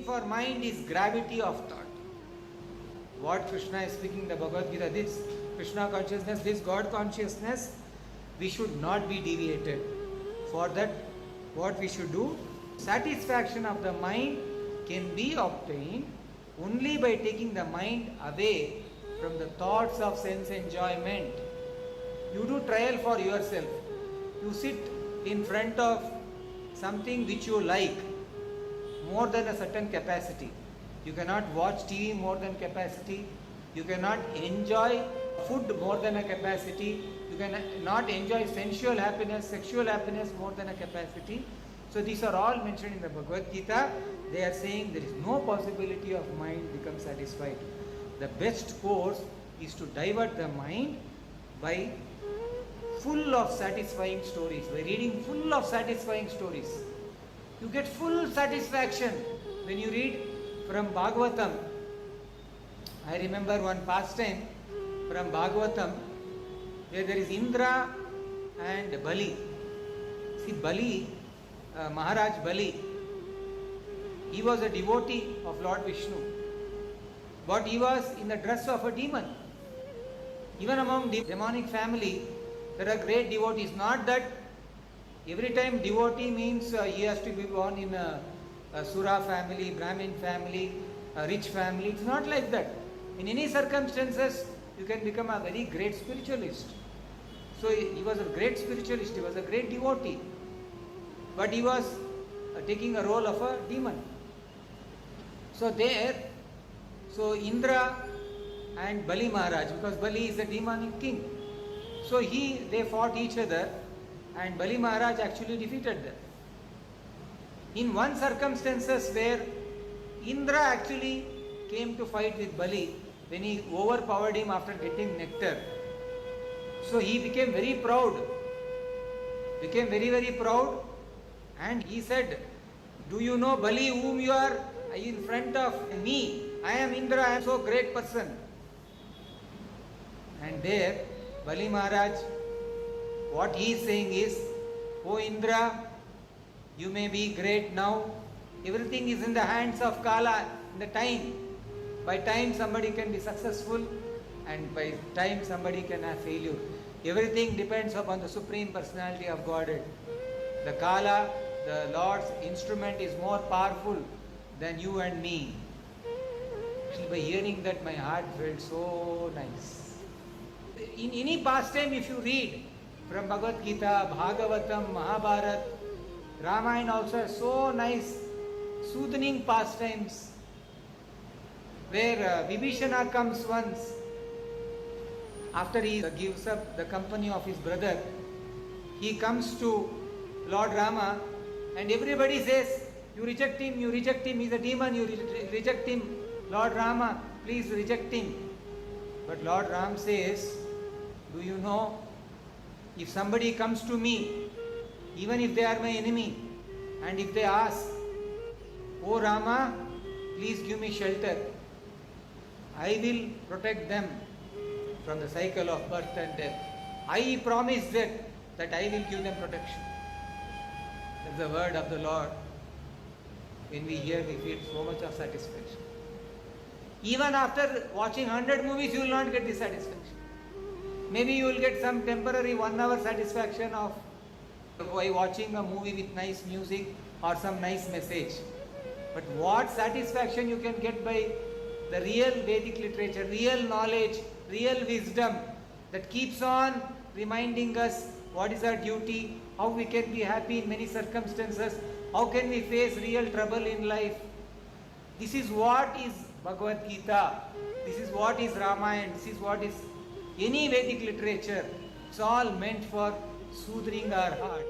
for mind is gravity of thought. What Krishna is speaking in the Bhagavad Gita, this Krishna consciousness, this God consciousness, we should not be deviated. For that, what we should do? Satisfaction of the mind can be obtained only by taking the mind away from the thoughts of sense enjoyment. You do trial for yourself. You sit in front of something which you like more than a certain capacity. You cannot watch TV more than capacity. You cannot enjoy food more than a capacity. You cannot enjoy sensual happiness, sexual happiness more than a capacity. So these are all mentioned in the Bhagavad Gita. They are saying there is no possibility of mind become satisfied. The best course is to divert the mind by full of satisfying stories, by reading full of satisfying stories. You get full satisfaction when you read from Bhagavatam. I remember one pastime from Bhagavatam where there is Indra and Bali. See, Bali, Maharaj Bali, he was a devotee of Lord Vishnu, but he was in the dress of a demon. Even among the demonic family, there are great devotees. Not that every time devotee means he has to be born in a Sura family, Brahmin family, a rich family. It's not like that. In any circumstances, you can become a very great spiritualist. So he was a great spiritualist, he was a great devotee. But he was taking a role of a demon. So Indra and Bali Maharaj, because Bali is a demonic king. So they fought each other and Bali Maharaj actually defeated them. In one circumstances where Indra actually came to fight with Bali when he overpowered him after getting nectar. So he became very proud, very proud, and he said, "Do you know Bali whom you are in front of me? I am Indra, I am so great person." And there Bali Maharaj, what he is saying is, "O Indra, you may be great now. Everything is in the hands of Kala, in the time. By time somebody can be successful and by time somebody can have failure. Everything depends upon the Supreme Personality of Godhead. The Kala, the Lord's instrument, is more powerful than you and me." Actually, by hearing that, my heart felt so nice. In any pastime, if you read from Bhagavad Gita, Bhagavatam, Mahabharata, Ramayana also has so nice, soothing pastimes where Vibhishana comes once after he gives up the company of his brother. He comes to Lord Rama and everybody says, "You reject him, he's a demon, you reject him. Lord Rama, please reject him." But Lord Ram says, "Do you know, if somebody comes to me, even if they are my enemy, and if they ask, 'O Rama, please give me shelter,' I will protect them from the cycle of birth and death. I promise that I will give them protection." That's the word of the Lord. When we hear, we feel so much of satisfaction. Even after watching 100 movies, you will not get this satisfaction. Maybe you will get some temporary 1 hour satisfaction by watching a movie with nice music or some nice message. But what satisfaction you can get by the real Vedic literature, real knowledge, real wisdom that keeps on reminding us what is our duty, how we can be happy in many circumstances, how can we face real trouble in life. This is what is Bhagavad Gita, this is what is Ramayana, this is what is any Vedic literature. It's all meant for soothing our heart.